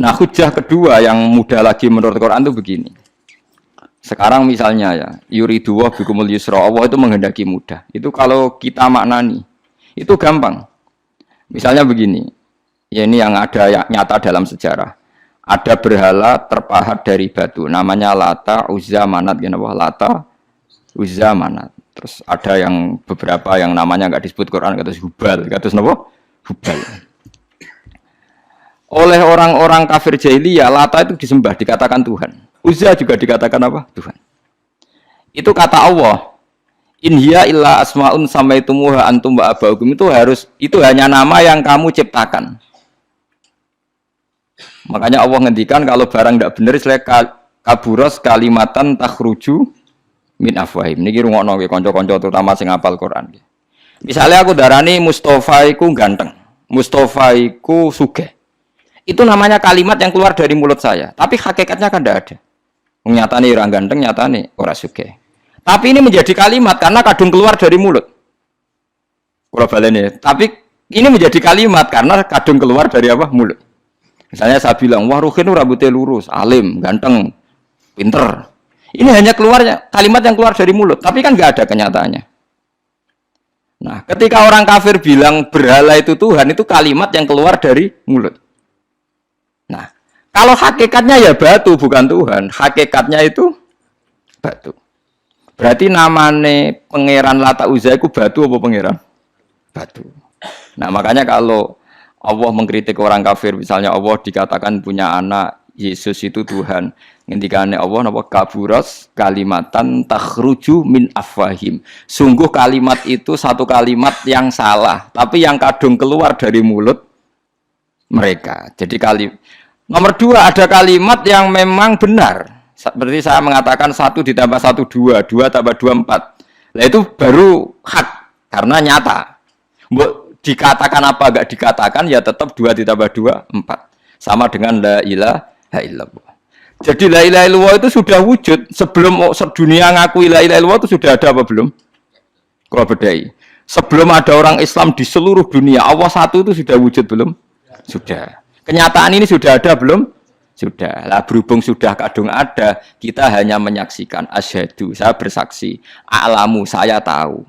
Nah, hujah kedua yang mudah lagi menurut Quran itu begini. Sekarang misalnya ya, yuridu wa bikumul yusra, Allah itu menghendaki mudah. Itu kalau kita maknani, itu gampang. Misalnya begini, ya ini yang ada ya, nyata dalam sejarah. Ada berhala terpahat dari batu, namanya Lata, Uzza, Manat, gitu, Lata, Uzza, Manat. Terus ada yang beberapa yang namanya nggak disebut Quran, kata Hubal, kata apa? Hubal. Oleh orang-orang kafir jahiliyah, Lata itu disembah, dikatakan Tuhan. Uzza juga dikatakan apa? Tuhan. Itu kata Allah. In hiya illa asmaun samaitumuha antum wa abaukum, itu hanya nama yang kamu ciptakan. Makanya Allah ngendikan kalau barang tidak benar kaburos kalimatan takhruju min afwahim. Niki rungokno nggih kanca-kanca terutama sing hafal Quran. Misalnya aku darani Mustafa iku ganteng, Mustafa iku sugih. Itu namanya kalimat yang keluar dari mulut saya, tapi hakikatnya kan tidak ada. Nyatane ora ganteng, nyatane ora sugih. Tapi ini menjadi kalimat karena kadung keluar dari mulut. Kula baleni, tapi ini menjadi kalimat karena kadung keluar dari apa? Mulut. Misalnya saya bilang, wah Ruhin rambutnya lurus, alim, ganteng, pinter. Ini hanya keluarnya kalimat yang keluar dari mulut, tapi kan nggak ada kenyataannya. Nah, ketika orang kafir bilang berhala itu Tuhan, itu kalimat yang keluar dari mulut. Nah, kalau hakikatnya ya batu bukan Tuhan, hakikatnya itu batu. Berarti namane pangeran Lata Uzza itu batu apa pangeran? Batu. Nah, makanya kalau Allah mengkritik orang kafir, misalnya Allah dikatakan punya anak, Yesus itu Tuhan. Ngendikane Allah napa kaburas kalimatan takhruju min afwahim. Sungguh kalimat itu satu kalimat yang salah, tapi yang kadung keluar dari mulut mereka. Jadi nomor dua, ada kalimat yang memang benar. Berarti saya mengatakan 1 ditambah 1 2, 2 tambah 2 4. Nah itu baru hak karena nyata. Dikatakan apa enggak dikatakan ya tetap 2 ditambah 2 4. Sama dengan la ilaha illallah. Jadi la ilaha illallah itu sudah wujud sebelum dunia ngakui la ilaha illallah itu sudah ada apa belum? Kalau bedai. Sebelum ada orang Islam di seluruh dunia, Allah satu itu sudah wujud belum? Sudah. Kenyataan ini sudah ada belum? Sudah. Lah berhubung sudah kadung ada, kita hanya menyaksikan asyhadu, saya bersaksi, a'lamu, saya tahu.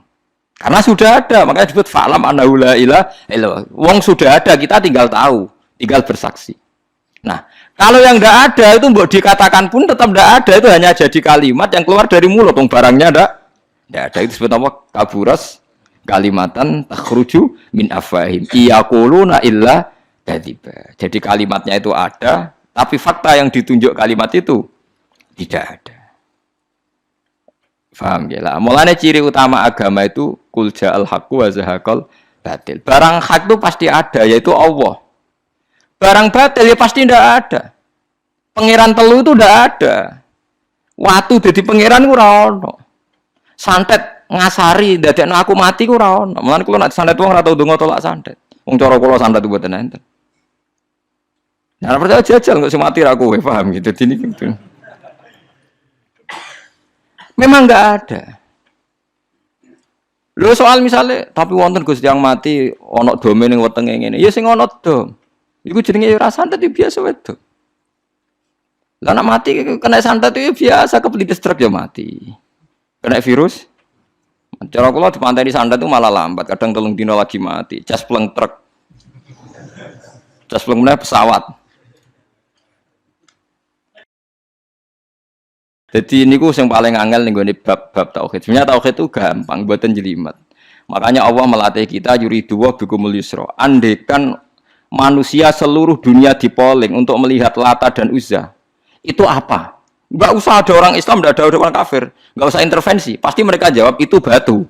Karena sudah ada, makanya disebut fa'lam annahu la ilaha illallah. Wong sudah ada, kita tinggal tahu, tinggal bersaksi. Nah, kalau yang tidak ada itu mbok dikatakan pun tetap tidak ada, itu hanya jadi kalimat yang keluar dari mulut, wong barangnya tidak ada. Itu disebut apa? Kaburas kalimatan takhruju min afwahim. Iyaquluna illa kadziba. Jadi kalimatnya itu ada, tapi fakta yang ditunjuk kalimat itu tidak ada. Faham ya lah. Mulanya ciri utama agama itu kul ja'al haqqu wa zahaqal batil. Barang hak itu pasti ada, yaitu Allah. Barang batil ya pasti tidak ada. Pangeran telu itu tidak ada. Watu jadi pangeran ku ora ono. Santet ngasari dadekno aku mati ku ora ono. Mulane kula nek santet wong ora tau ndonga tolak santet. Wong cara kula santet mboten enten. Nah, percaya jajal kok sing mati ra kowe, paham gitu. Dini gitu. Memang enggak ada. Lho soal misalnya tapi wonten Gus yang mati ana dome ning wetenge ngene. Ya sing ana dom. Iku jenenge ya ora santet biasa wedok. Lah nek mati kena santet itu biasa kepelitis truk ya mati. Kena virus. Cara kula dipanteni santet itu malah lambat, kadang 3 dina lagi mati. Cas pleng truk. Cas pleng meneh pesawat. Jadi ini yang paling angel nih bab tauhid. Sebenarnya tauhid itu gampang, buatan jelimet. Makanya Allah melatih kita yuridu wa bikumul yusra. Andekan manusia seluruh dunia dipoling untuk melihat Lata dan Uzza, itu apa? Enggak usah ada orang Islam, enggak ada orang kafir, enggak usah intervensi. Pasti mereka jawab itu batu.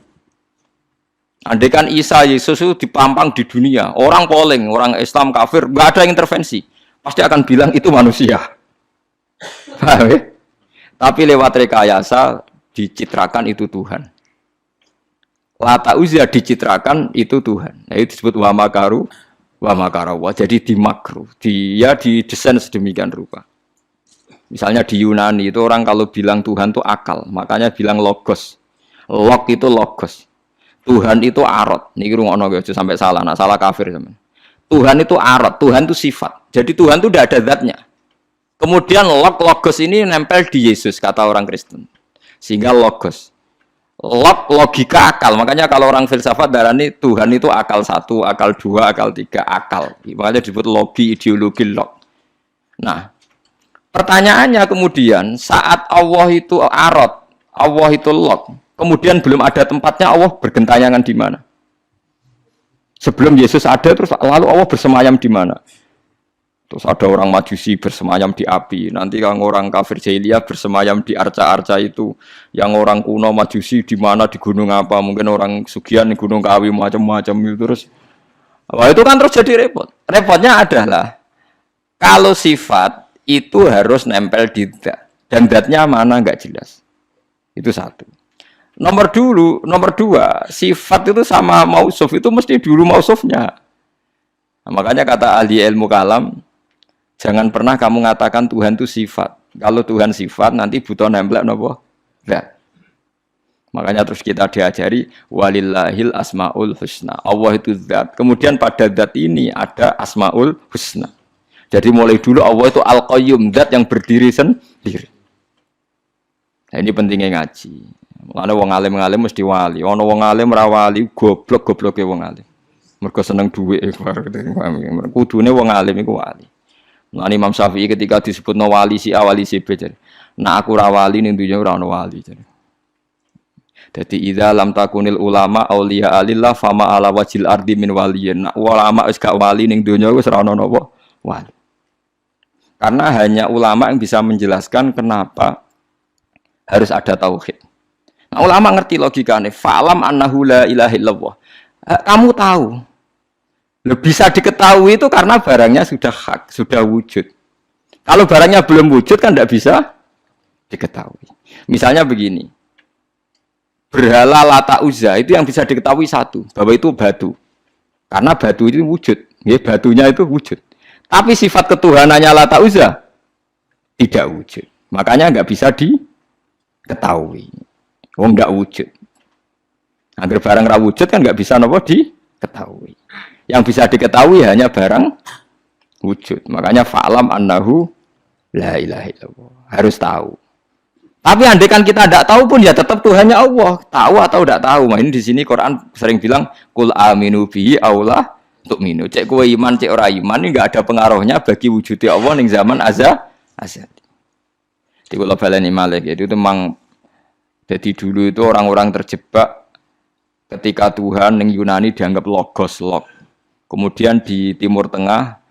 Andekan Isa Yesus itu dipampang di dunia, orang poling, orang Islam kafir, enggak ada yang intervensi. Pasti akan bilang itu manusia. Paham ya? Tapi lewat rekayasa dicitrakan itu Tuhan. Lata Uzza dicitrakan itu Tuhan. Nah, itu disebut wa makaru wa makarawa. Jadi dimakruh. Dia didesain sedemikian rupa. Misalnya di Yunani itu orang kalau bilang Tuhan itu akal, makanya bilang logos. Log itu logos. Tuhan itu arot. Niki rungokno aja sampai salah. Nah, salah kafir teman. Tuhan itu arot. Tuhan itu sifat. Jadi Tuhan itu tidak ada zatnya. Kemudian logos ini nempel di Yesus, kata orang Kristen. Sehingga logos. Logika akal. Makanya kalau orang filsafat darani Tuhan itu akal 1, akal 2, akal 3, akal. Makanya disebut logi, ideologi, log. Nah, pertanyaannya kemudian saat Allah itu arot, Allah itu log, kemudian belum ada tempatnya, Allah bergentayangan di mana? Sebelum Yesus ada, terus lalu Allah bersemayam di mana? Terus ada orang Majusi bersemayam di api. Nanti kalau orang kafir jahiliyah bersemayam di arca-arca itu. Yang orang kuno Majusi di mana, di gunung apa? Mungkin orang Sugian di gunung Kawi macam-macam itu terus. Wah, itu kan terus jadi repot. Repotnya adalah kalau sifat itu harus nempel di dat. Dan datnya mana nggak jelas. Itu satu. Nomor dua, sifat itu sama mausuf itu mesti dulu mausufnya. Nah, makanya kata ahli ilmu kalam, jangan pernah kamu mengatakan Tuhan itu sifat. Kalau Tuhan sifat nanti butuh nempel nopo? Zat. Makanya terus kita diajari walillahil asmaul husna. Allah itu zat. Kemudian pada zat ini ada asmaul husna. Jadi mulai dulu Allah itu al-qayyum, zat yang berdiri sendiri. Nah, ini pentingnya ngaji. Mulane wong alim-alim mesti wali. Ana wong alim ra wali, goblok-gobloke wong alim. Mergo seneng dhuwit kudune wong alim iku wali. Nah, Imam Syafi'i ketika disebutno wali si awali si B jadi. Nah aku ra wali ning dunya ora ono wali jadi. Dadi idza lam takunil ulama auliya alillah fama ala wajil ardi min waliyin. Nah, ulama wis gak wali ning dunya wis ora ono napa wali. Karena hanya ulama yang bisa menjelaskan kenapa harus ada tauhid. Nah, ulama ngerti logikane. Fa'lam annahu la ilaha illallah. Kamu tahu. Bisa diketahui itu karena barangnya sudah hak, sudah wujud. Kalau barangnya belum wujud kan tidak bisa diketahui. Misalnya begini, berhala Lata Uzza itu yang bisa diketahui satu, bahwa itu batu. Karena batu itu wujud, ya, batunya itu wujud. Tapi sifat ketuhanannya Lata Uzza tidak wujud. Makanya nggak bisa diketahui. Oh, nggak wujud. Agar barang ra wujud kan nggak bisa nopo diketahui. Yang bisa diketahui hanya barang wujud. Makanya fa'lam annahu la ilaha illallah. Harus tahu. Tapi andai kan kita tidak tahu pun ya tetap Tuhannya Allah. Tahu atau tidak tahu. Nah, ini di sini Quran sering bilang qul aminu bihi aula tu'minu. Cek kowe iman, cek ora iman ini enggak ada pengaruhnya bagi wujudnya Allah ning zaman azali. Di kula baleni malih itu memang jadi dulu itu orang-orang terjebak ketika Tuhan ning Yunani dianggap logos log. Kemudian di Timur Tengah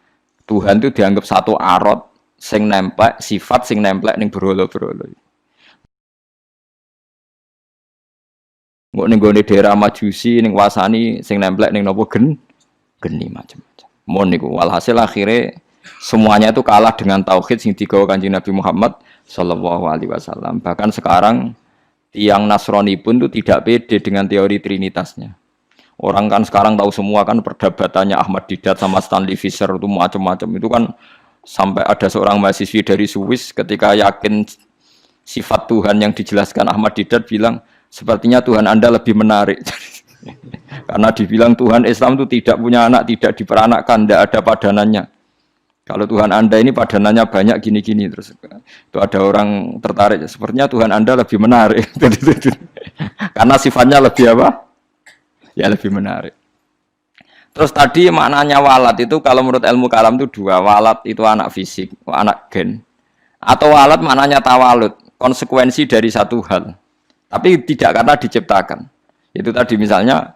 Tuhan itu dianggap satu arot sing nemplek, sifat sing nemplek ning berhala-berhala. Nggo ning gone daerah Majusi ning wasani sing nemplek ning napa geni macam-macam. Mon niku walhasil akhirnya semuanya itu kalah dengan tauhid sing digawa Kanjeng Nabi Muhammad sallallahu alaihi wasallam. Bahkan sekarang tiang Nasrani pun itu tidak pede dengan teori trinitasnya. Orang kan sekarang tahu semua kan perdebatannya Ahmad Didat sama Stanley Fischer itu macam-macam. Itu kan sampai ada seorang mahasiswi dari Swiss ketika yakin sifat Tuhan yang dijelaskan Ahmad Didat bilang sepertinya Tuhan Anda lebih menarik. Karena dibilang Tuhan Islam itu tidak punya anak, tidak diperanakkan, tidak ada padanannya. Kalau Tuhan Anda ini padanannya banyak gini-gini terus itu ada orang tertarik. Sepertinya Tuhan Anda lebih menarik. Karena sifatnya lebih apa? Ya lebih menarik. Terus tadi maknanya walat itu kalau menurut ilmu kalam itu dua. Walat itu anak fisik, anak gen. Atau walat maknanya tawalud, konsekuensi dari satu hal. Tapi tidak karena diciptakan. Itu tadi misalnya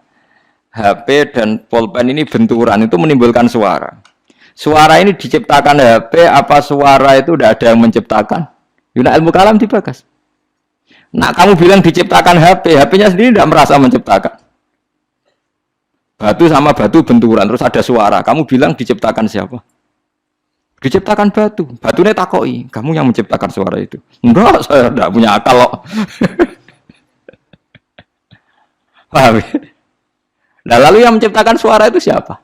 HP dan pulpen ini benturan itu menimbulkan suara. Suara ini diciptakan HP apa suara itu tidak ada yang menciptakan? Yuna ilmu kalam dibakas. Nah kamu bilang diciptakan HP, HP-nya sendiri tidak merasa menciptakan. Batu sama batu benturan terus ada suara. Kamu bilang diciptakan siapa? Diciptakan batu. Batunya takoi. Kamu yang menciptakan suara itu. Enggak, saya tidak punya akal kok. Paham? Nah, lalu yang menciptakan suara itu siapa?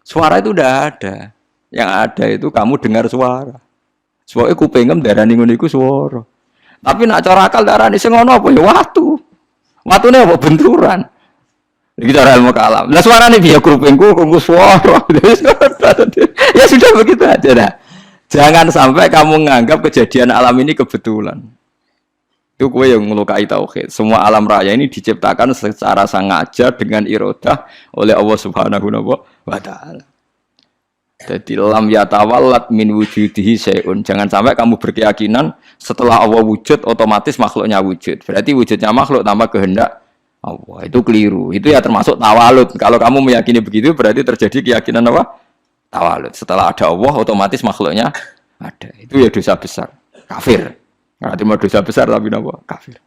Suara itu udah ada. Yang ada itu kamu dengar suara. Soalnya kupingem darani ngono iku suara. Tapi nak cara akal darani sing ngono apa ya watu. Watune apa benturan. Iki cara ilmu kalam. Lah suarane piye krupingku kungku swara. Ya sudah begitu aja dah. Jangan sampai kamu menganggap kejadian alam ini kebetulan. Itu kue yang melukai tauhid. Semua alam raya ini diciptakan secara sengaja dengan irodah oleh Allah Subhanahu wa taala. Jadi lam yatawallat min wujudihi syai'un. Jangan sampai kamu berkeyakinan setelah Allah wujud otomatis makhluknya wujud. Berarti wujudnya makhluk tanpa kehendak Allah. Itu keliru. Itu ya termasuk tawalud. Kalau kamu meyakini begitu berarti terjadi keyakinan apa? Tawalud. Setelah ada Allah otomatis makhluknya ada. Itu ya dosa besar. Kafir. Nah, cuma dosa besar tapi apa? Kafir.